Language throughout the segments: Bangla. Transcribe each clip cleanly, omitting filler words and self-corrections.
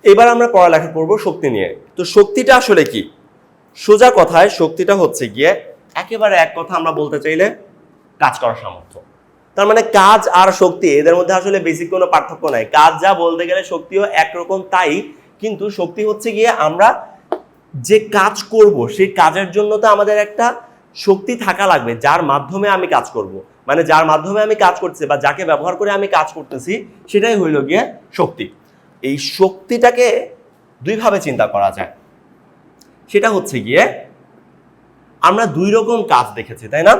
এবার আমরা পড়ালেখা করব শক্তি নিয়ে। তো শক্তিটা আসলে কি? সোজা কথায় শক্তিটা হচ্ছে গিয়ে একেবারে এক কথা আমরা বলতে চাইলে কাজ করার সামর্থ্য। তার মানে কাজ আর শক্তি এদের মধ্যে আসলে বেসিক কোনো পার্থক্য নাই। কাজ যা বলতে গেলে শক্তিও একরকম, তাই কিন্তু শক্তি হচ্ছে গিয়ে আমরা যে কাজ করব সেই কাজের জন্য তো আমাদের একটা শক্তি থাকা লাগবে, যার মাধ্যমে আমি কাজ করব, মানে যার মাধ্যমে আমি কাজ করতেছি বা যাকে ব্যবহার করে আমি কাজ করতেছি সেটাই হইল গিয়ে শক্তি। এই শক্তিটাকে দুইভাবে চিন্তা করা যায়। সেটা হচ্ছে গিয়ে আমরা দুই রকম কাজ দেখেছি, তাই না?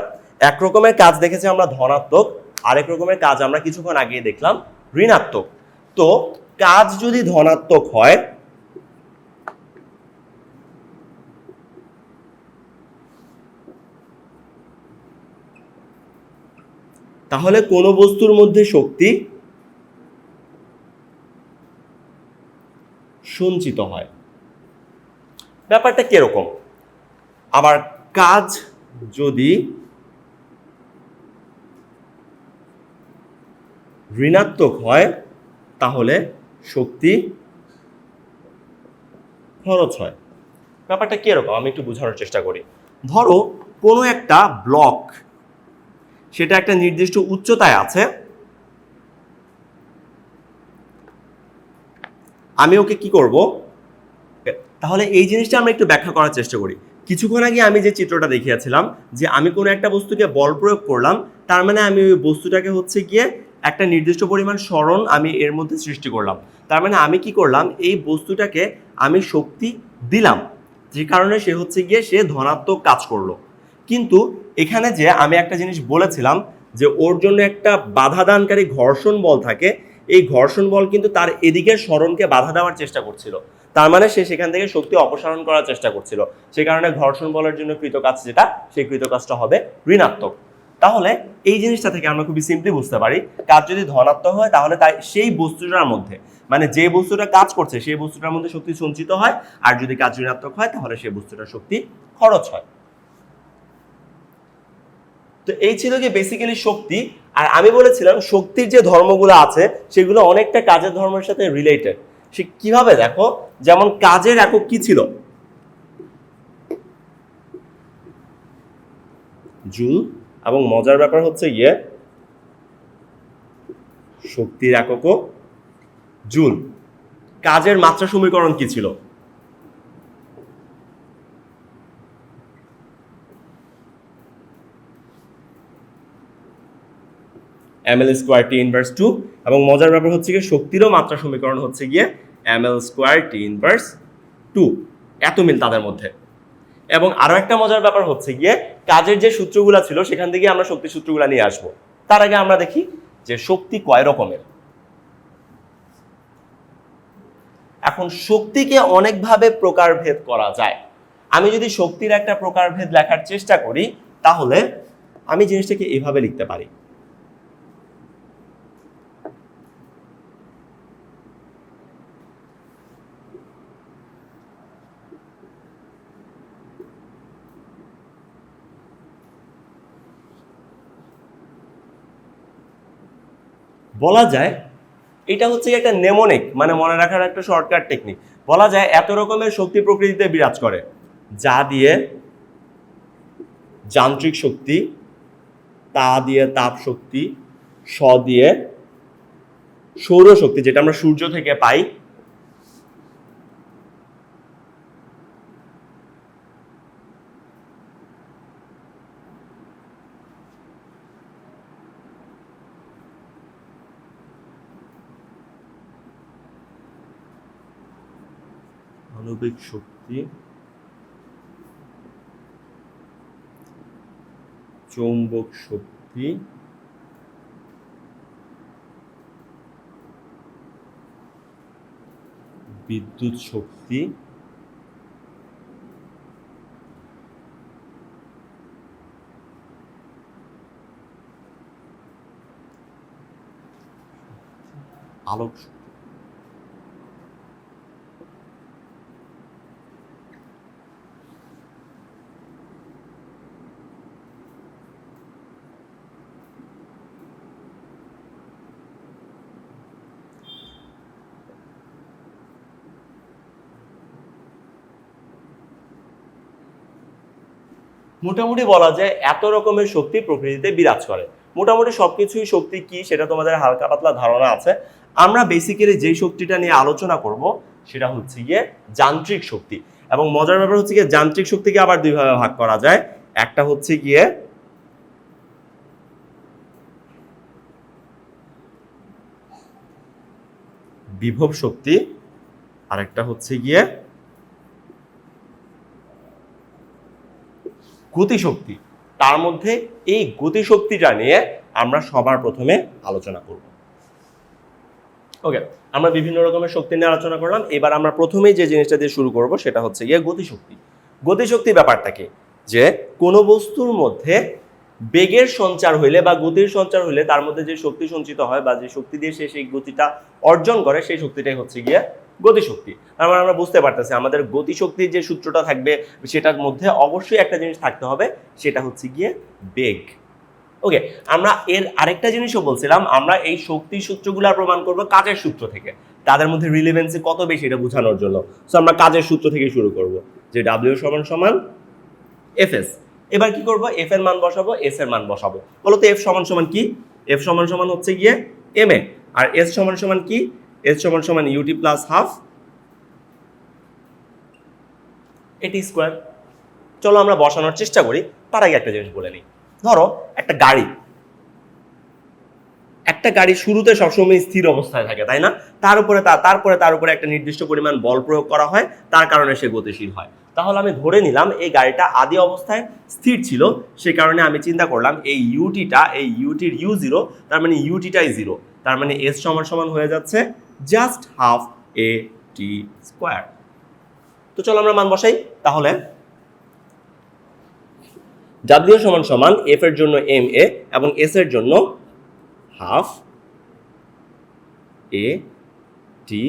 এক রকমের কাজ দেখেছি আমরা ধনাত্মক, আরেক রকমের কাজ আমরা কিছুক্ষণ আগে দেখলাম ঋণাত্মক। তো কাজ যদি ধনাত্মক হয় তাহলে কোন বস্তুর মধ্যে শক্তি সঞ্চিত হয়। ব্যাপারটা কিরকম? আবার কাজ যদি ঋণাত্মক হয় তাহলে শক্তি খরচ হয়। ব্যাপারটা কিরকম আমি একটু বোঝানোর চেষ্টা করি। ধরো কোনো একটা ব্লক, সেটা একটা নির্দিষ্ট উচ্চতায় আছে, আমি ওকে কি করব? তাহলে এই জিনিসটা আমরা একটু ব্যাখ্যা করার চেষ্টা করি। কিছুক্ষণ আগে আমি যে চিত্রটা দেখিয়েছিলাম যে আমি কোনো একটা বস্তুকে বল প্রয়োগ করলাম, তার মানে আমি ওই বস্তুটাকে হচ্ছে গিয়ে একটা নির্দিষ্ট পরিমাণ সরণ আমি এর মধ্যে সৃষ্টি করলাম। তার মানে আমি কি করলাম? এই বস্তুটাকে আমি শক্তি দিলাম, যে কারণে সে হচ্ছে গিয়ে সে ধনাত্মক কাজ করলো। কিন্তু এখানে যে আমি একটা জিনিস বলেছিলাম যে ওর জন্য একটা বাধা দানকারী ঘর্ষণ বল থাকে, এই ঘর্ষণ বল কিন্তু তার এদিকের সরণকে বাধা দেওয়ার চেষ্টা করছিল। তার মানে সে সেখান থেকে শক্তি অপসারণ করার চেষ্টা করছিল, সে কারণে ঘর্ষণ বলের জন্য কৃত কাজ যেটা, সেই কৃত কাজটা হবে ঋণাত্মক। তাহলে এই জিনিসটা থেকে আমরা খুবই সিম্পলি বুঝতে পারি কাজ যদি ধনাত্মক হয় তাহলে তাই সেই বস্তুটার মধ্যে, মানে যে বস্তুটা কাজ করছে সেই বস্তুটার মধ্যে শক্তি সঞ্চিত হয়, আর যদি কাজ ঋণাত্মক হয় তাহলে সেই বস্তুটার শক্তি খরচ হয়। তো এই ছিল কি বেসিক্যালি শক্তি। আর আমি বলেছিলাম শক্তির যে ধর্মগুলো আছে সেগুলো অনেকটা কাজের ধর্মের সাথে রিলেটেড। সে কিভাবে? দেখো, যেমন কাজের একক কি ছিল? জুল। এবং মজার ব্যাপার হচ্ছে গিয়ে শক্তির এককও জুল। কাজের মাত্রা সমীকরণ কি ছিল? ml স্কোয়ার টি ইনভার্স 2। এবং মজার ব্যাপার হচ্ছে গিয়ে শক্তিরও মাত্রা সমীকরণ হচ্ছে গিয়ে ml স্কোয়ার টি ইনভার্স 2। এত মিল তাদের মধ্যে। এবং আরো একটা মজার ব্যাপার হচ্ছে গিয়ে কাজের যে সূত্রগুলা ছিল সেখান থেকে আমরা শক্তি সূত্রগুলা নিয়ে আসবো। তার আগে আমরা দেখি যে শক্তি কয় রকমের। এখন শক্তিকে অনেকভাবে প্রকারভেদ করা যায়। আমি যদি শক্তির একটা প্রকারভেদ লেখার চেষ্টা করি তাহলে আমি জিনিসটাকে এভাবে লিখতে পারি। বলা যায় এটা হচ্ছে একটা নেমোনিক, মানে মনে রাখার একটা শর্টকাট টেকনিক। বলা যায় এত রকমের শক্তি প্রকৃতিতে বিরাজ করে, যা দিয়ে যান্ত্রিক শক্তি, তা দিয়ে তাপ শক্তি, স দিয়ে সৌরশক্তি যেটা আমরা সূর্য থেকে পাই, আণবিক শক্তি, চৌম্বক শক্তি, বিদ্যুৎ শক্তি, আলোক শক্তি। মোটামুটি বলা যায় এত রকমের শক্তি প্রকৃতিতে বিরাজ করে। মোটামুটি সবকিছুই শক্তি কি সেটা তোমাদের হালকা পাতলা ধারণা আছে। আমরা বেসিক্যালি যেই শক্তিটা নিয়ে আলোচনা করব সেটা হচ্ছে গিয়ে যান্ত্রিক শক্তি। এবং মজার ব্যাপার হচ্ছে গিয়ে যান্ত্রিক শক্তিকে আবার দুই ভাবে ভাগ করা যায়। একটা হচ্ছে গিয়ে বিভব শক্তি, আরেকটা হচ্ছে গিয়ে গতিশক্তি। তার মধ্যে এই গতিশক্তিটা নিয়ে আমরা সবার প্রথমে আলোচনা করব। ওকে, আমরা বিভিন্ন রকমের শক্তি নিয়ে আলোচনা করলাম। এবার আমরা প্রথমেই যে জিনিসটা দিয়ে শুরু করব সেটা হচ্ছে গিয়ে গতিশক্তি। গতিশক্তি ব্যাপারটা কি, যে কোনো বস্তুর মধ্যে বেগের সঞ্চার হইলে বা গতির সঞ্চার হইলে তার মধ্যে যে শক্তি সঞ্চিত হয় বা যে শক্তি দিয়ে সে সেই গতিটা অর্জন করে সেই শক্তিটাই হচ্ছে গিয়ে গতিশক্তি। তার মানে আমরা বুঝতে পারতেছি আমাদের গতিশক্তির যে সূত্রটা থাকবে সেটার মধ্যে অবশ্যই একটা জিনিস থাকতে হবে, সেটা হচ্ছে গিয়ে বেগ। ওকে, আমরা এর আরেকটা জিনিসও বলছিলাম, আমরা এই শক্তি সূত্রগুলো প্রমাণ করব কাজের সূত্র থেকে, তাদের মধ্যে রিলেভেন্সি কত বেশি এটা বোঝানোর জন্য। সো আমরা কাজের সূত্র থেকে শুরু করব, যে ডাব্লিউ সমান সমান এফএস। এবার কি করব, এফ এর মান বসাবো, এস এর মান বসাবো। বলো তো এফ সমান সমান কি? এফ সমান সমান হচ্ছে গিয়ে এম এ, আর এস সমান সমান কি? এস সমান সমান ইউটি প্লাস হাফ এটি স্কোয়ার। চলো আমরা বসানোর চেষ্টা করি। তার আগে একটা জিনিস বলে নিই, ধরো একটা গাড়ি শুরুতে সবসময় স্থির অবস্থায় থাকে, তাই না? তারপরে তার উপরে একটা নির্দিষ্ট পরিমাণ বল প্রয়োগ করা হয়, তার কারণে সে গতিশীল হয়। তাহলে আমি ধরে নিলাম এই গাড়িটা আদি অবস্থায় স্থির ছিল, সে কারণে আমি চিন্তা করলাম এই ইউটির ইউ জিরো, তার মানে ইউটিটাই জিরো, তার মানে এস সমান সমান হয়ে যাচ্ছে জাস্ট হাফ এ টি স্কোয়ার। তো চলো আমরা মান বসাই। তাহলে ডাব্লিউ সমান সমান এফ এর জন্য এম এ এবং এস এর জন্য হাফ এ টি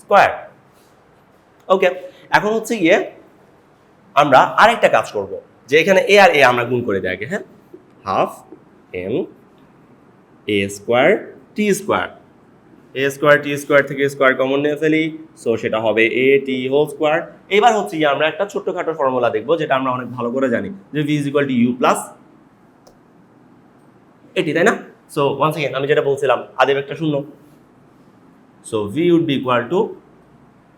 স্কোয়ার। ওকে, এখন হচ্ছে গিয়ে আমরা আরেকটা কাজ করব, যে এখানে এ আর এ আমরা গুণ করে দিই আগে। হ্যাঁ, half M A square T square. A square T square থেকে স্কোয়ার কমন নিয়ে ফেলি, সো সেটা হবে এ টি হোল স্কোয়ার। এবার হচ্ছে গিয়ে আমরা একটা ছোট্টখাটো ফর্মুলা দেখবো, যেটা আমরা অনেক ভালো করে জানি, যে v is equal to u plus a t, তাই না? সো ওয়ান্স अगेन আমি যেটা বলছিলাম, আদি বেগটা শূন্য, so v would be equal to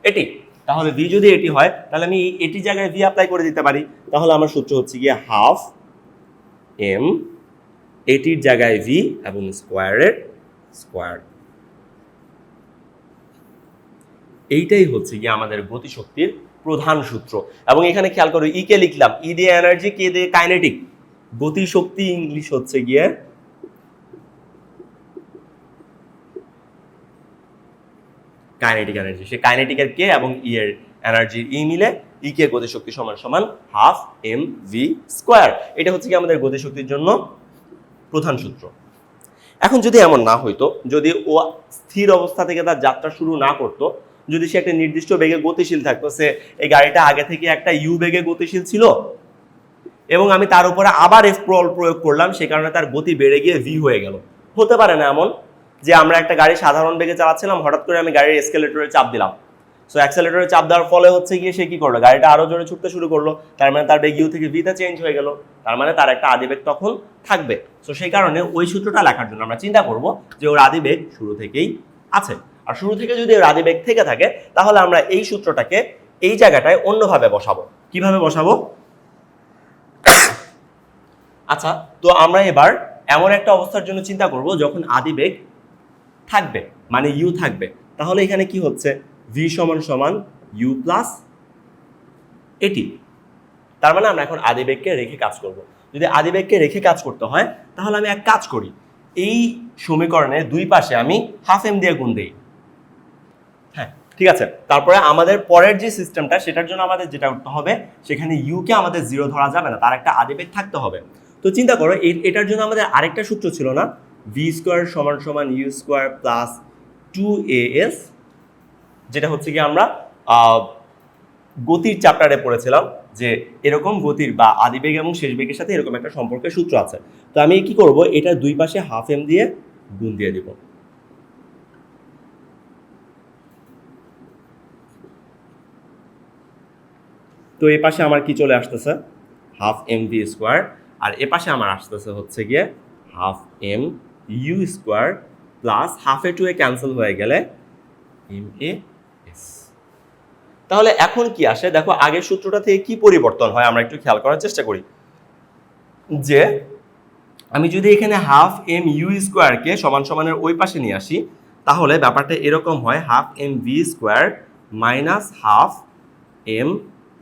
a t. তাহলে ভি যদি এটি হয়, তাহলে আমি এটি জায়গায় ভি অ্যাপ্লাই করে দিতে পারি। তাহলে আমার সূত্র হচ্ছে গিয়ে হাফ এম এটির জায়গায় ভি এবং স্কোয়ারের স্কোয়ার। এইটাই হচ্ছে গিয়ে আমাদের গতিশক্তির প্রধান সূত্র। এবং এখানে খেয়াল করো, ই কে লিখলাম, ই দিয়ে এনার্জি, কে দিয়ে কাইনেটিক। গতিশক্তি ইংলিশ হচ্ছে গিয়ে কাইনেটিক এনার্জি। সে কাইনেটিকের কে এবং ই এর এনার্জির ই মিলে ই কে গতিশক্তি সমান সমান হাফ এম ভি স্কোয়ার। এটা হচ্ছে কি আমাদের গতিশক্তির জন্য প্রধান সূত্র। এখন যদি এমন না হইতো, যদি ও স্থির অবস্থা থেকে তার যাত্রা শুরু না করতো, যদি সে একটা নির্দিষ্ট বেগে গতিশীল থাকতো, সে এই গাড়িটা আগে থেকে একটা ইউ বেগে গতিশীল ছিল এবং আমি তার উপরে আবার এফ প্রয়োগ করলাম, সে কারণে তার গতি বেড়ে গিয়ে ভি হয়ে গেল। হতে পারে না এমন যে আমরা একটা গাড়ি সাধারণ বেগে চালাচ্ছিলাম, হঠাৎ করে আমি গাড়ির এসকেলেটরে চাপ দিলাম, সো অ্যাক্সেলেটরে চাপ দেওয়ার ফলে হচ্ছে গিয়ে সে কি করলো, গাড়িটা আরো জোরে ছুটতে শুরু করলো, তার মানে তার বেগ ইউ থেকে ভিতে চেঞ্জ হয়ে গেল, তার মানে তার একটা আদিবেগ তখন থাকবে। সো সেই কারণে ওই সূত্রটা লেখার জন্য আমরা চিন্তা করব যে ওর আদিবেগ শুরু থেকেই আছে। আর শুরু থেকে যদি ওর আদিবেগ থেকে থাকে, তাহলে আমরা এই সূত্রটাকে এই জায়গাটায় অন্যভাবে বসাবো। কিভাবে বসাবো? আচ্ছা, তো আমরা এবার এমন একটা অবস্থার জন্য চিন্তা করব যখন আদিবেগ থাকবে, মানে ইউ থাকবে। তাহলে এখানে কি হচ্ছে, ভি সমান সমান ইউ প্লাস এটি। তার মানে আমরা এখন আদিবেগকে রেখে কাজ করব। যদি আদিবেগকে রেখে কাজ করতে হয়, তাহলে আমি এক কাজ করি, এই সমীকরণের দুই পাশে আমি হাফ এম দিয়ে গুণ দিই। হ্যাঁ, ঠিক আছে। তারপরে আমাদের পরের যে সিস্টেমটা, সেটার জন্য আমাদের যেটা করতে হবে, সেখানে ইউ কে আমাদের জিরো ধরা যাবে না, তার একটা আদিবেগ থাকতে হবে। তো চিন্তা করো, এটার জন্য আমাদের আরেকটা সূত্র ছিল না, ভি স্কোয়ার সমান সমান ইউ স্কোয়ার প্লাস 2as, যেটা হচ্ছে কি আমরা গতির চ্যাপ্টারে পড়েছিলাম, যে এরকম গতির বা আদিবেগ এবং শেষ বেগের সাথে এরকম একটা সম্পর্কের সূত্র আছে। তো আমি কি করব, এটা দুই পাশে হাফ এম দিয়ে গুণ দিয়ে দিব। তো এই পাশে আমার কি চলে আসতেছে, হাফ এম ভি স্কোয়ার, আর এ পাশে আমার আসতেছে হচ্ছে গিয়ে half m u square plus half a to a cancel হয়ে গেলে এম এ এস। তাহলে এখন কি আসে দেখো, আগের সূত্রটা থেকে কি পরিবর্তন হয় আমরা একটু খেয়াল করার চেষ্টা করি। যে আমি যদি এখানে হাফ এম ইউ স্কোয়ারকে সমান সমানের ওই পাশে নিয়ে আসি, তাহলে ব্যাপারটা এরকম হয়, half m v square minus half m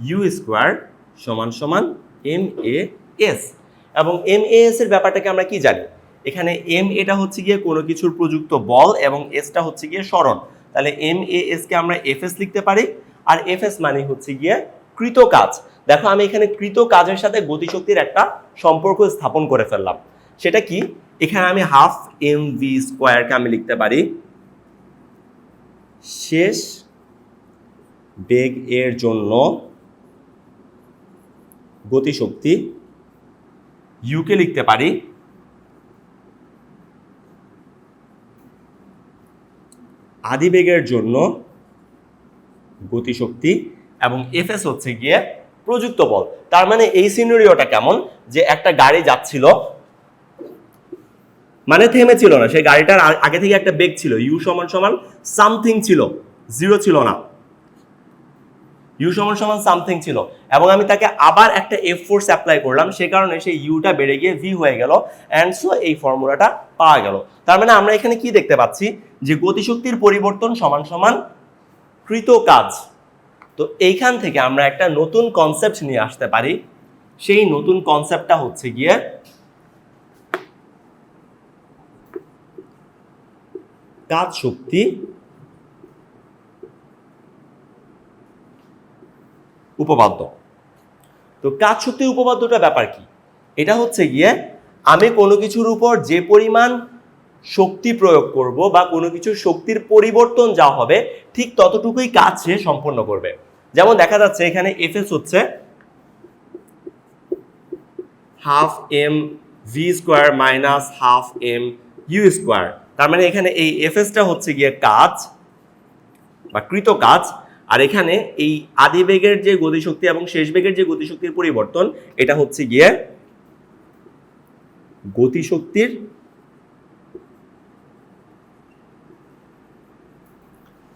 u square সমান সমান এম এ এস। এবং এম এ এস এর ব্যাপারটাকে আমরা কি জানি, এখানে এম এটা হচ্ছে গিয়ে কোনো কিছুর প্রযুক্ত বল এবং এসটা হচ্ছে গিয়ে সরণ। তাহলে এম এ এস কে আমরা এফ এস লিখতে পারি, আর এফ এস মানে হচ্ছে গিয়ে কৃত কাজ। দেখো আমি এখানে কৃত কাজের সাথে গতিশক্তির একটা সম্পর্ক স্থাপন করে ফেললাম। সেটা কি, এখানে আমি হাফ এম ভি স্কোয়ারকে আমি লিখতে পারি শেষ বেগ এর জন্য গতিশক্তি, ইউকে লিখতে পারি আদিবেগের জন্য গতিশক্তি, এবং এফএস হচ্ছে গিয়ে প্রযুক্ত বল। তার মানে এই সিনারিওটা কেমন, যে একটা গাড়ি যাচ্ছিল, মানে থেমেছিল না, সেই গাড়িটার আগে থেকে একটা বেগ ছিল, ইউ সমান সমান সামথিং ছিল, জিরো ছিল না, ইউ সমান সমান সামথিং ছিল, এবং আমি তাকে আবার একটা এফ ফোর্স অ্যাপ্লাই করলাম, সে কারণে সেই ইউটা বেড়ে গিয়ে ভি হয়ে গেল, অ্যান্ড সো এই ফর্মুলাটা পাওয়া গেল। তার মানে আমরা এখানে কি দেখতে পাচ্ছি, যে গতিশক্তির পরিবর্তন সমান সমান কৃত কাজ। তো এইখান থেকে আমরা একটা নতুন কনসেপ্ট নিয়ে আসতে পারি, সেই নতুন কনসেপ্টটা হচ্ছে গিয়ে কাজ শক্তি উপপাদ্য। তো কাজ শক্তি উপপাদ্যটা ব্যাপার কি, এটা হচ্ছে গিয়ে আমি কোনো কিছুর উপর যে পরিমাণ শক্তি প্রয়োগ করব বা কোনো কিছুর শক্তির পরিবর্তন যা হবে ঠিক ততটুকুই কাজ সে সম্পন্ন করবে। যেমন দেখা যাচ্ছে এখানে এফএস হচ্ছে half m v square minus half m u square. তার মানে এখানে এই এফএসটা হচ্ছে গিয়ে কাজ বা কৃত কাজ, আর এখানে এই আদি বেগের যে গতিশক্তি এবং শেষ বেগের যে গতিশক্তির পরিবর্তন, এটা হচ্ছে গিয়ে গতিশক্তির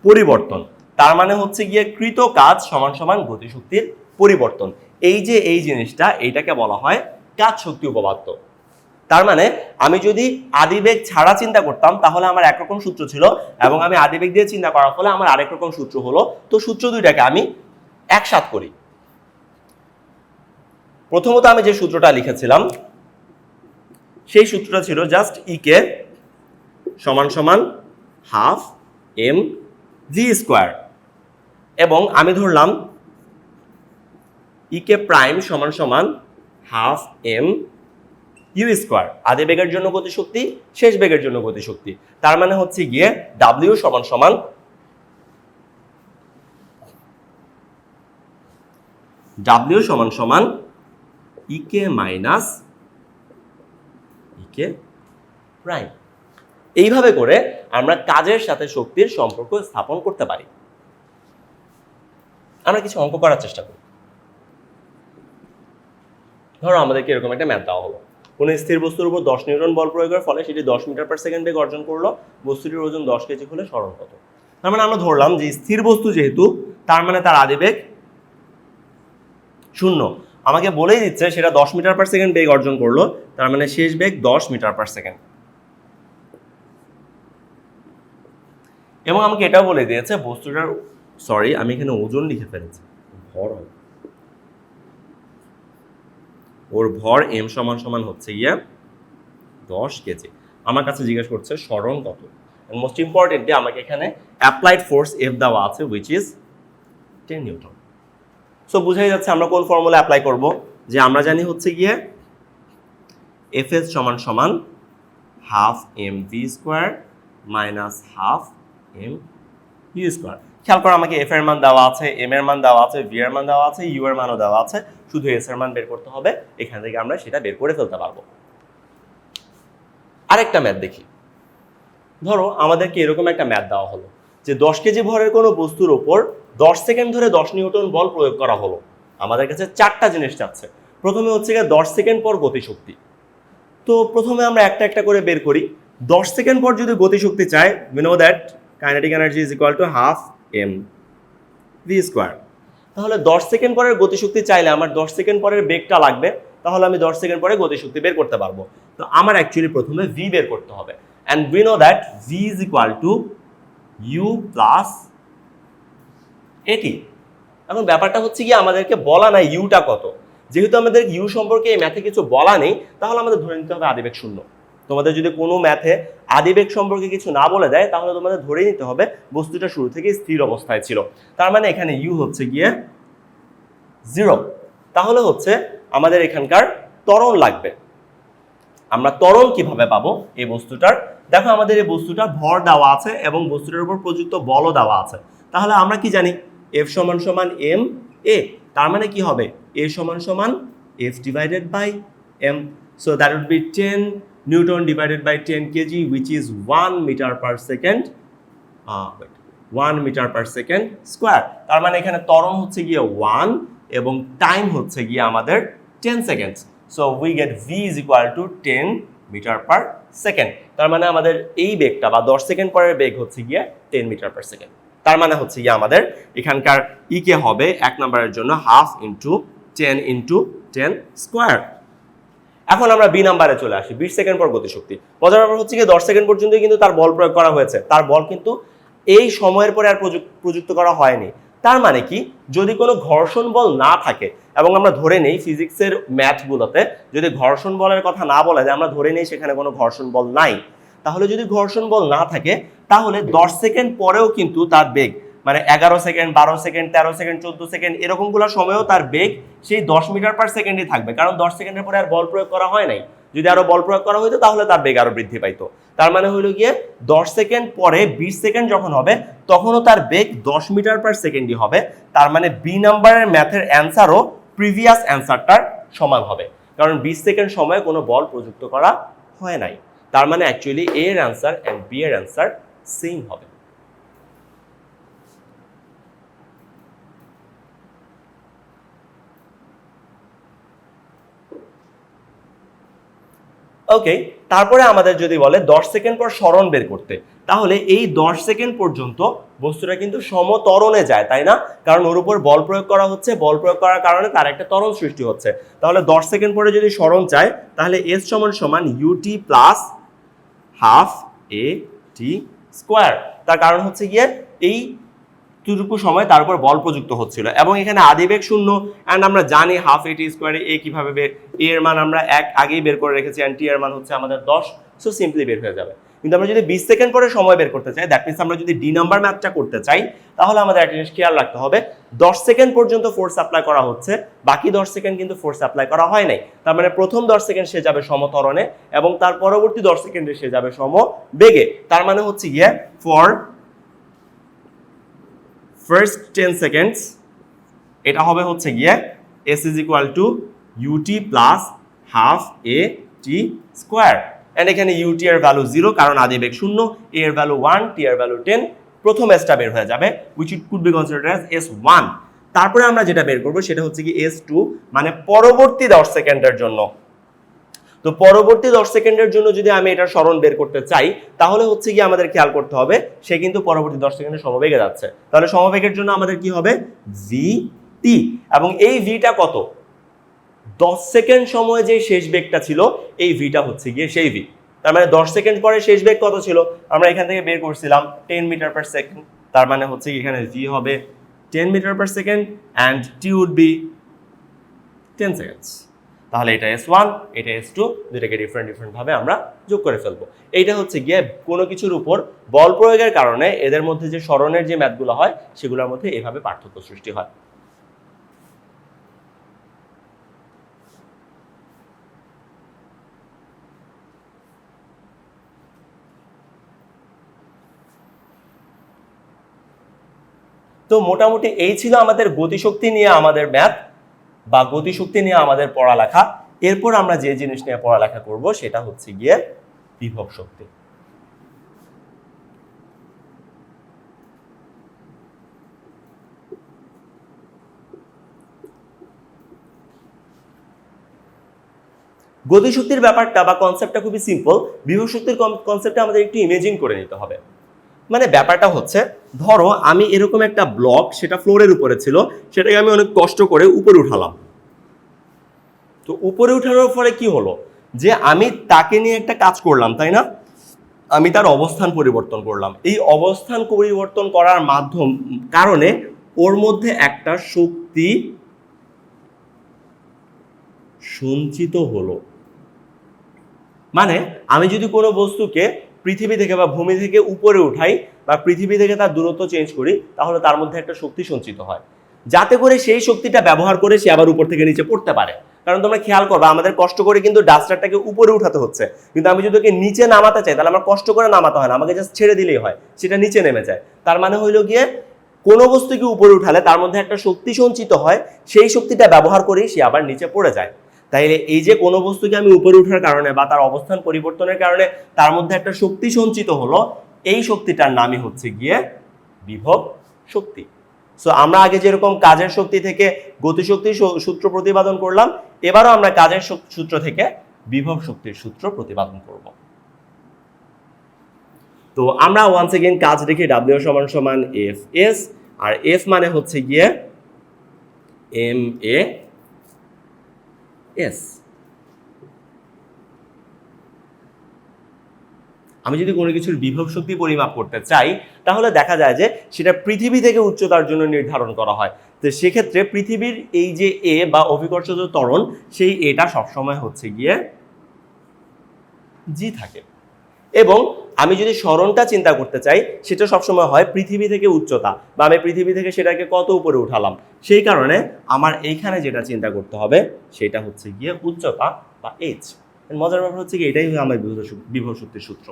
পরিবর্তন। তার মানে হচ্ছে গিয়ে কৃত কাজ সমান সমান গতিশক্তির পরিবর্তন। এই যে এই জিনিসটা, এইটাকে বলা হয় কাজ শক্তি উপপাদ্য। তার মানে আমি যদি আদিবেগ ছাড়া চিন্তা করতাম তাহলে আমার একরকম সূত্র ছিল, এবং আমি আদিবেগ দিয়ে চিন্তা করার ফলে আমার আরেক রকম সূত্র হলো। তো সূত্র দুইটাকে আমি একসাথ করি। প্রথমত আমি যে সূত্রটা লিখেছিলাম সেই সূত্রটা ছিল জাস্ট ইকে সমান সমান হাফ এম ভি স্কোয়ার, এবং আমি ধরলাম ইকে প্রাইম সমান সমান হাফ এম ইউ স্কোয়ার, আদি বেগের জন্য গতিশক্তি, শেষ বেগের জন্য গতিশক্তি। তার মানে হচ্ছে গিয়ে ডাব্লিউ সমান সমান ইকে মাইনাস ইকে প্রাইম। এইভাবে করে আমরা কাজের সাথে শক্তির সম্পর্ক স্থাপন করতে পারি। আমরা কিছু অঙ্ক করার চেষ্টা করি। ধরো আমাদেরকে এরকম একটা ম্যাথ দেওয়া হলো, কোনো স্থির বস্তুর উপর 10 নিউটন বল প্রয়োগের ফলে সেটি 10 মিটার পার সেকেন্ড বেগ অর্জন করলো, বস্তুটির ওজন 10 কেজি হলে সরণ কত। তার মানে আমরা ধরলাম যে স্থির বস্তু যেহেতু, তার মানে তার আদিবেগ 0। আমাকে বলেই দিচ্ছে সেটা 10 মিটার পার সেকেন্ড বেগ অর্জন করলো, তার মানে শেষ বেগ 10 মিটার পার সেকেন্ড। এবং আমাকে এটাও বলে দিয়েছে বস্তুটার, সরি আমি এখানে ওজন লিখে ফেলেছি, ভর হবে, ওর ভর এম সমান সমান হচ্ছে গিয়ে 10 কেজি। আমার কাছে জিজ্ঞেস করছে সরণ কত। মোস্ট ইম্পর্টেন্টলি আমাকে এখানে অ্যাপ্লাইড ফোর্স এফ দেওয়া আছে, উইচ ইজ 10 নিউটন। সো বুঝাই যাচ্ছে আমরা কোন ফর্মুলা অ্যাপ্লাই করব, যে আমরা জানি হচ্ছে গিয়ে এফ এস সমান সমান half m v square minus half m u square. খেয়াল করো আমাকে এফ এর মান দেওয়া আছে, এম এর মান দেওয়া আছে, ভি এর মান দেওয়া আছে, ইউ এর মানও দেওয়া আছে, শুধু এস এর মান বের করতে হবে। এখান থেকে আমরা সেটা বের করে ফেলতে পারবো। আরেকটা ম্যাথ দেখি। ধরো আমাদেরকে এরকম একটা ম্যাথ দেওয়া হলো যে 10 কেজি ভরের কোনো বস্তুর ওপর 10 সেকেন্ড ধরে 10 নিউটন বল প্রয়োগ করা হলো। আমাদের কাছে 4টা জিনিস চাচ্ছে। প্রথমে হচ্ছে গিয়ে 10 সেকেন্ড পর গতিশক্তি। তো প্রথমে আমরা একটা একটা করে বের করি। 10 সেকেন্ড পর যদি গতিশক্তি চাই, we know that kinetic energy is equal to half mv square. তাহলে 10 সেকেন্ড পরের গতিশক্তি চাইলে আমার 10 সেকেন্ড পরের বেগটা লাগবে, তাহলে আমি 10 সেকেন্ড পরে গতিশক্তি বের করতে পারবো। তো আমার অ্যাকচুয়ালি প্রথমে v বের করতে হবে, and we know that v is equal to u plus at। এখন ব্যাপারটা হচ্ছে কি আমাদেরকে বলা নাই ইউটা কত। যেহেতু আমাদের ইউ সম্পর্কে এই ম্যাথে কিছু বলা নেই, তাহলে আমাদের ধরে নিতে হবে আদিবেগ শূন্য। তোমাদের যদি কোনো ম্যাথে আদিবেগ সম্পর্কে কিছু না বলে দেয়, তাহলে তোমাদের ধরে নিতে হবে বস্তুটা শুরু থেকে স্থির অবস্থায় ছিল। তার মানে এখানে ইউ হচ্ছে গিয়ে 0। তাহলে হচ্ছে আমাদের এখানকার ত্বরণ লাগবে। আমরা ত্বরণ কিভাবে পাবো এই বস্তুটার? দেখো আমাদের এই বস্তুটার ভর দেওয়া আছে এবং বস্তুটার উপর প্রযুক্ত বলও দেওয়া আছে। তাহলে আমরা কি জানি F সমান সমান m a। তার মানে কি হবে a সমান সমান F divided by m, so that would be 10 Newton divided by 10 kg, which is 1 meter per second 1 meter per second square। তার মানে এখানে ত্বরণ হচ্ছে গিয়ে 1 এবং টাইম হচ্ছে গিয়ে আমাদের 10 seconds, so we get v is equal to 10 meter per second। তার মানে আমাদের এই বেগটা বা 10 সেকেন্ড পরের বেগ হচ্ছে গিয়ে 10 মিটার পার সেকেন্ড। তার মানে হচ্ছে গিয়ে আমাদের এখানকার ই কে হবে 1 নম্বরের জন্য হাফ ইন্টু 10 ইন্টু 10 স্কোয়ার। এখন আমরা বি নাম্বারে চলে আসি, 20 সেকেন্ড পর গতিশক্তি। মজার ব্যাপার হচ্ছে কি 10 সেকেন্ড পর্যন্ত কিন্তু তার বল প্রয়োগ করা হয়েছে, তার বল কিন্তু এই সময়ের পরে আর প্রযুক্ত করা হয়নি। তার মানে কি যদি কোনো ঘর্ষণ বল না থাকে, এবং আমরা ধরে নেই ফিজিক্সের ম্যাথগুলোতে যদি ঘর্ষণ বলের কথা না বলা যায়, আমরা ধরে নেই সেখানে কোনো ঘর্ষণ বল নাই। তাহলে যদি ঘর্ষণ বল না থাকে, তাহলে 10 সেকেন্ড পরেও কিন্তু তার বেগ মানে 11 সেকেন্ড 12 সেকেন্ড 13 সেকেন্ড 14 সেকেন্ড এরকমগুলো সময়েও তার বেগ সেই 10 মিটার পার সেকেন্ডই থাকবে, কারণ 10 সেকেন্ডের পরে আর বল প্রয়োগ করা হয় নাই। যদি আরো বল প্রয়োগ করা হইতো তাহলে তার বেগ আরো বৃদ্ধি পাইতো। তার মানে হইলো গিয়ে 10 সেকেন্ড পরে 20 সেকেন্ড যখন হবে তখনও তার বেগ 10 মিটার পার সেকেন্ডই হবে। তার মানে বি নাম্বারের ম্যাথের অ্যান্সারও প্রিভিয়াস অ্যান্সারটার সমান হবে, কারণ 20 সেকেন্ড সময়ে কোনো বল প্রযুক্ত করা হয় নাই। তার মানে অ্যাকচুয়ালি এ এর অ্যান্সার এন্ড বি এর অ্যান্সার সেম হবে। ওকে, তারপরে আমাদের যদি বলে 10 সেকেন্ড পর সরণ বের করতে, তাহলে এই 10 সেকেন্ড পর্যন্ত বস্তুটা কিন্তু সমত্বরণে যায়, তাই না? কারণ ওর উপর বল প্রয়োগ করা হচ্ছে, বল প্রয়োগ করার কারণে তার একটা ত্বরণ সৃষ্টি হচ্ছে। তাহলে 10 সেকেন্ড পরে যদি সরণ চায়, তাহলে s সমান সমান ut plus half a t square. তার কারণ হচ্ছে গিয়ে এই টুকু সময় তার উপর বল প্রযুক্ত হচ্ছিল এবং এখানে আদিবেগ শূন্য, এন্ড আমরা জানি হাফ এ টি স্কোয়ারে এ কিভাবে বের, এ এর মান আমরা 1 আগেই বের করে রেখেছি, এন্ড টি এর মান হচ্ছে আমাদের 10, সো সিম্পলি বের হয়ে যাবে। কিন্তু আমরা যদি 20 সেকেন্ড পরে সময় বের করতে চাই, দ্যাট মিন্স আমরা যদি ডি নাম্বার ম্যাথটা করতে চাই, তাহলে আমাদের একটা জিনিস খেয়াল রাখতে হবে 10 সেকেন্ড পর্যন্ত ফোর্স অ্যাপ্লাই করা হচ্ছে, বাকি 10 সেকেন্ড কিন্তু ফোর্স অ্যাপ্লাই করা হয় নাই। তার মানে প্রথম 10 সেকেন্ড সে যাবে সমত্বরণে এবং তার পরবর্তী 10 সেকেন্ডে সে যাবে সমবেগে। তার মানে হচ্ছে গিয়ে ফর ফার্স্ট 10 সেকেন্ডস এটা হবে হচ্ছে গিয়ে s is equal to ut plus half a t square, and এখানে ut এর ভ্যালু 0 কারণ আদিবেগ শূন্য, a এর ভ্যালু 1, t এর ভ্যালু 10, প্রথম s-টা বের হয়ে যাবে which it could be considered as s1। তারপরে আমরা যেটা বের করব সেটা হচ্ছে কি s2, মানে পরবর্তী 10 সেকেন্ডের জন্য। তো পরবর্তী 10 সেকেন্ডের জন্য যদি আমি এটার সরণ বের করতে চাই, তাহলে হচ্ছে কি আমাদের খেয়াল করতে হবে সে কিন্তু পরবর্তী 10 সেকেন্ডে সমবেগে যাচ্ছে। তাহলে সমবেগের জন্য আমাদের কি হবে vt, এবং এই vটা কত? 10 সেকেন্ড সময়ে যে শেষ বেগটা ছিল এই vটা হচ্ছে গিয়ে সেই v। তার মানে 10 সেকেন্ড পরে শেষ বেগ কত ছিল আমরা এখান থেকে বের করছিলাম 10 মিটার পার সেকেন্ড। তার মানে হচ্ছে এখানে v হবে 10 metre per second and t would be 10 seconds. তাহলে এটা s1, এটা s2, দুটাকে ডিফারেন্ট ভাবে আমরা যোগ করে ফেলবো। এইটা হচ্ছে গিয়ে কোনো কিছুর উপর বল প্রয়োগের কারণে এদের মধ্যে যে সরণের যে ম্যাথগুলো হয় সেগুলোর মধ্যে এভাবে পার্থক্য সৃষ্টি হয়। তো মোটামুটি এই ছিল আমাদের গতিশক্তি নিয়ে আমাদের ম্যাথ বা গতিশক্তি নিয়ে আমাদের পড়ালেখা। এরপর আমরা যে জিনিস নিয়ে পড়ালেখা করব সেটা হচ্ছে গিয়ে বিভব শক্তি। গতিশক্তির ব্যাপারটা বা কনসেপ্টটা খুবই সিম্পল। বিভব শক্তির কনসেপ্টটা আমাদের একটু ইমেজিন করে নিতে হবে। মানে ব্যাপারটা হচ্ছে, ধরো আমি এরকম একটা ব্লক, সেটা ফ্লোরের উপরে ছিল, সেটাকে আমি অনেক কষ্ট করে উপরে উঠালাম। তো উপরে উঠানোর ফলে কি হলো, যে আমি তাকে নিয়ে একটা কাজ করলাম, তাই না? আমি তার অবস্থান পরিবর্তন করলাম। এই অবস্থান পরিবর্তন করার কারণে ওর মধ্যে একটা শক্তি সঞ্চিত হলো। মানে আমি যদি কোনো বস্তুকে পৃথিবী থেকে বা ভূমি থেকে উপরে উঠাই বা পৃথিবী থেকে তার দূরত্ব চেঞ্জ করি, তাহলে তার মধ্যে একটা শক্তি সঞ্চিত হয়, যাতে করে সেই শক্তিটা ব্যবহার করে সে আবার উপর থেকে নিচে পড়তে পারে। কারণ তোমরা খেয়াল করবা, আমাদের কষ্ট করে কিন্তু ডাস্টারটাকে উপরে উঠাতে হচ্ছে, কিন্তু আমি যদি ওকে নিচে নামাতে চাই তাহলে আমার কষ্ট করে নামাতে হয় না, আমাকে জাস্ট ছেড়ে দিলেই হয়, সেটা নিচে নেমে যায়। তার মানে হইলো গিয়ে, কোনো বস্তুকে উপরে উঠালে তার মধ্যে একটা শক্তি সঞ্চিত হয়, সেই শক্তিটা ব্যবহার করেই সে আবার নিচে পড়ে যায়। তাইলে এই যে কোনো বস্তুকে আমি উপরে ওঠার কারণে বা তার অবস্থান পরিবর্তনের কারণে তার মধ্যে একটা শক্তি সঞ্চিত হলো, এই শক্তিটার নামই হচ্ছে গিয়ে বিভব শক্তি। সো আমরা আগে যেরকম কাজের শক্তি থেকে গতিশক্তির সূত্র প্রতিপাদন করলাম, এবারও আমরা কাজের সূত্র থেকে বিভব শক্তির সূত্র প্রতিপাদন করব। তো আমরা ওয়ান্স এগেইন কাজ দেখি, ডাব্লিউ সমান সমান এফ এস, আর এফ মানে হচ্ছে গিয়ে এম এ এস। আমি যদি কোনো কিছুর বিভব শক্তি পরিমাপ করতে চাই, তাহলে দেখা যায় যে সেটা পৃথিবী থেকে উচ্চতার জন্য নির্ধারণ করা হয়। তো সেক্ষেত্রে পৃথিবীর এই যে এ বা অভিকর্ষজ ত্বরণ, সেই এটা সবসময় হচ্ছে গিয়ে জি থাকে। এবং আমি যদি সরণটা চিন্তা করতে চাই, সেটা সবসময় হয় পৃথিবী থেকে উচ্চতা, বা আমি পৃথিবী থেকে সেটাকে কত উপরে উঠালাম, সেই কারণে আমার এইখানে যেটা চিন্তা করতে হবে সেটা হচ্ছে গিয়ে উচ্চতা বা এইচ। মজার ব্যাপার হচ্ছে কি, এটাই আমার বিভব শক্তির সূত্র।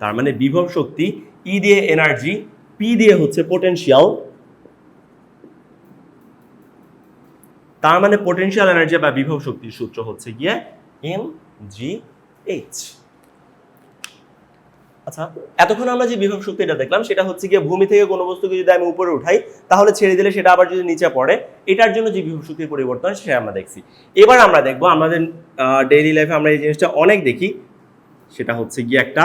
তার মানে বিভব শক্তি, ই দিয়ে এনার্জি, পি দিয়ে হচ্ছে পোটেনশিয়াল, তার মানে পোটেনশিয়াল এনার্জি বা বিভব শক্তির সূত্র হচ্ছে গিয়ে এম জি এইচ। আচ্ছা, এতক্ষণ আমরা যে বিভব শক্তিটা দেখলাম সেটা হচ্ছে গিয়ে ভূমি থেকে কোনো বস্তুকে যদি আমি উপরে উঠাই তাহলে ছেড়ে দিলে সেটা আবার যদি নিচে পড়ে, এটার জন্য যে বিভব শক্তির পরিবর্তন সেটা আমরা দেখছি। এবার আমরা দেখবো, আমাদের ডেইলি লাইফে আমরা এই জিনিসটা অনেক দেখি, সেটা হচ্ছে গিয়ে একটা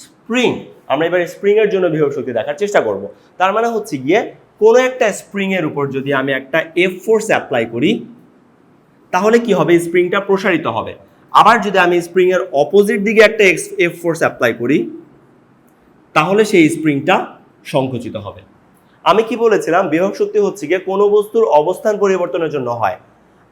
স্প্রিং। আমরা এবার স্প্রিং এর জন্য বিভব শক্তি দেখার চেষ্টা করব। তার মানে হচ্ছে গিয়ে কোনো একটা স্প্রিং এর উপর যদি আমি একটা এফ ফোর্স অ্যাপ্লাই করি, তাহলে কি হবে, স্প্রিংটা প্রসারিত হবে। আবার যদি আমি স্প্রিং এর অপোজিট দিকে একটা এফ ফোর্স অ্যাপ্লাই করি, তাহলে সেই স্প্রিংটা সংকুচিত হবে। আমি কি বলেছিলাম, বিভব শক্তি হচ্ছে গিয়ে কোনো বস্তুর অবস্থান পরিবর্তনের জন্য হয়,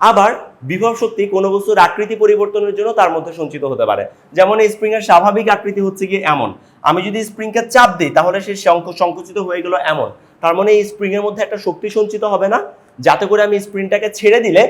আবার বিভব শক্তি কোনো বস্তুর আকৃতি পরিবর্তনের জন্য তার মধ্যে সঞ্চিত হতে পারে। যেমন এই স্প্রিং এর স্বাভাবিক আকৃতি হচ্ছে গিয়ে এমন, আমি যদি স্প্রিংকে চাপ দিই তাহলে সে সংকুচিত হয়ে গেল এমন। তার মানে এই স্প্রিং এর মধ্যে একটা শক্তি সঞ্চিত হবে না, যাতে করে আমি স্প্রিংটাকে ছেড়ে দিলে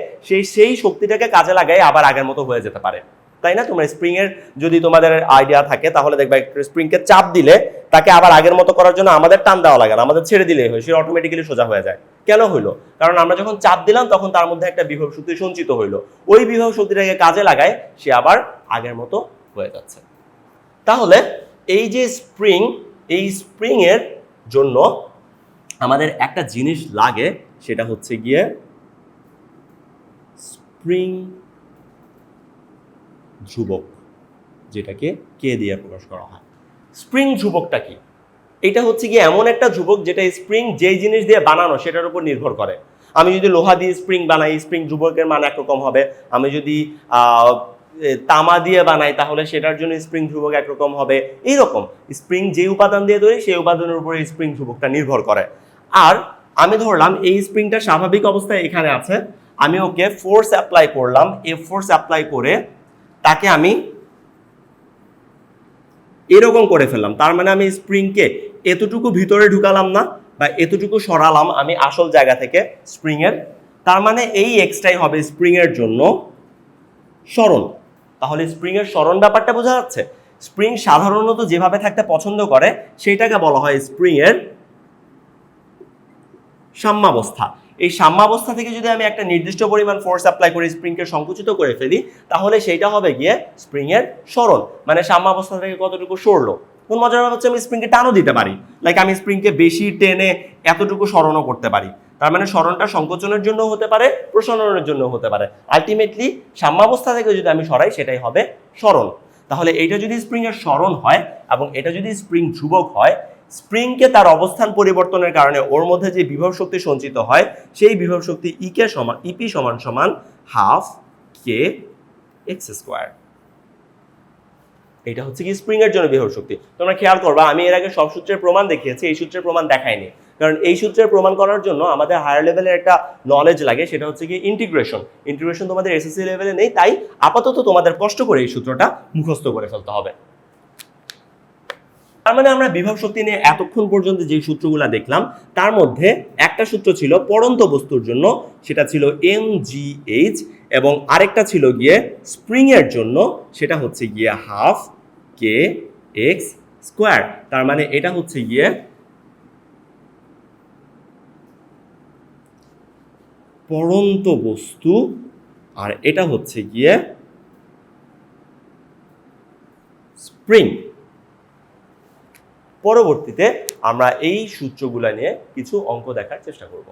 সেই শক্তিটাকে কাজে লাগাই আবার আগের মতো হয়ে যেতে পারে, তাই না? তোমরা স্প্রিং এর যদি তোমাদের আইডিয়া থাকে তাহলে দেখবা, স্প্রিংকে চাপ দিলে তাকে আবার আগের মতো করার জন্য আমাদের টান দেওয়া লাগে না, আমাদের ছেড়ে দিলেই হয়, সে অটোমেটিক্যালি সোজা হয়ে যায়। কেন হইলো? কারণ আমরা যখন চাপ দিলাম তখন তার মধ্যে একটা বিভব শক্তি সঞ্চিত হইলো, ওই বিভব শক্তিটাকে কাজে লাগায় সে আবার আগের মতো হয়ে যাচ্ছে। তাহলে এই যে স্প্রিং, এই স্প্রিং এর জন্য আমাদের একটা জিনিস লাগে, সেটা হচ্ছে গিয়ে স্প্রিং ধ্রুবক, যেটাকে কে দিয়ে প্রকাশ করা হয়। স্প্রিং ধ্রুবকটা কি? এটা হচ্ছে কি এমন একটা ধ্রুবক যেটা স্প্রিং যেই জিনিস দিয়ে বানানো সেটার উপর নির্ভর করে। আমি যদি লোহা দিয়ে স্প্রিং বানাই, স্প্রিং ধ্রুবকের মান একরকম হবে। আমি যদি তামা দিয়ে বানাই তাহলে সেটার জন্য স্প্রিং ধ্রুবক একরকম হবে। এইরকম স্প্রিং যে উপাদান দিয়ে তৈরি সেই উপাদানের উপরে স্প্রিং ধ্রুবকটা নির্ভর করে। আর আমি ধরলাম এই স্প্রিংটা স্বাভাবিক অবস্থায় এখানে আছে, আমি ওকে ফোর্স অ্যাপ্লাই করলাম, এফ ফোর্স অ্যাপ্লাই করে তাকে আমি এরকম করে ফেললাম। তার মানে আমি স্প্রিংকে এতটুকু ভিতরে ঢুকালাম না, বা এতটুকু সরালাম আমি আসল জায়গা থেকে স্প্রিং এর। তার মানে এই এক্সটাই হবে স্প্রিং এর জন্য সরণ। তাহলে স্প্রিং এর সরণ ব্যাপারটা বোঝা যাচ্ছে। স্প্রিং সাধারণত যেভাবে থাকতে পছন্দ করে সেইটাকে বলা হয় স্প্রিং এর সাম্যাবস্থা। এই সাম্যাবস্থা থেকে যদি আমি একটা নির্দিষ্ট পরিমাণ ফোর্স অ্যাপ্লাই করে স্প্রিংকে সংকুচিত করে ফেলি, তাহলে সেইটা হবে গিয়ে স্প্রিং এর সরণ, মানে সাম্যাবস্থা থেকে কতটুকু সরলো। কোন মজার ব্যাপার হচ্ছে, আমি স্প্রিংকে টানও দিতে পারি, লাইক আমি স্প্রিংকে বেশি টেনে এতটুকু সরণও করতে পারি। তার মানে সরণটা সংকোচনের জন্য হতে পারে, প্রসারণের জন্য হতে পারে। আলটিমেটলি সাম্যাবস্থা থেকে যদি আমি সরাই সেটাই হবে সরণ। তাহলে এটা যদি স্প্রিং এর সরণ হয় এবং এটা যদি স্প্রিং ধ্রুবক হয়, স্প্রিংকে তার অবস্থান পরিবর্তনের কারণে ওর মধ্যে যে বিভব শক্তি সঞ্চিত হয় সেই বিভব শক্তি ইপি সমান সমান হাফ কে এক্স স্কোয়ার। এটা হচ্ছে কি স্প্রিং এর জন্য বিভব শক্তি। তোমরা খেয়াল করবা আমি এর আগে সব সূত্রের প্রমাণ দেখিয়েছি, এই সূত্রের প্রমাণ দেখাইনি, কারণ এই সূত্রের প্রমাণ করার জন্য আমাদের হায়ার লেভেলের একটা নলেজ লাগে, সেটা হচ্ছে কি ইন্টিগ্রেশন তোমাদের এসএসসি লেভেলে নেই, তাই আপাতত তোমাদের কষ্ট করে এই সূত্রটা মুখস্থ করে ফেলতে হবে। তার মানে আমরা বিভব শক্তি নিয়ে এতক্ষণ পর্যন্ত যে সূত্রগুলো দেখলাম তার মধ্যে একটা সূত্র ছিল পড়ন্ত বস্তুর জন্য, সেটা ছিল mgh, এবং আরেকটা ছিল গিয়ে স্প্রিং এর জন্য, সেটা হচ্ছে গিয়ে হাফ কে এক্স স্কোয়ার। তার মানে এটা হচ্ছে গিয়ে পড়ন্ত বস্তু আর এটা হচ্ছে গিয়ে স্প্রিং। পরবর্তীতে আমরা এই সূত্রগুলো নিয়ে কিছু অঙ্ক দেখার চেষ্টা করব।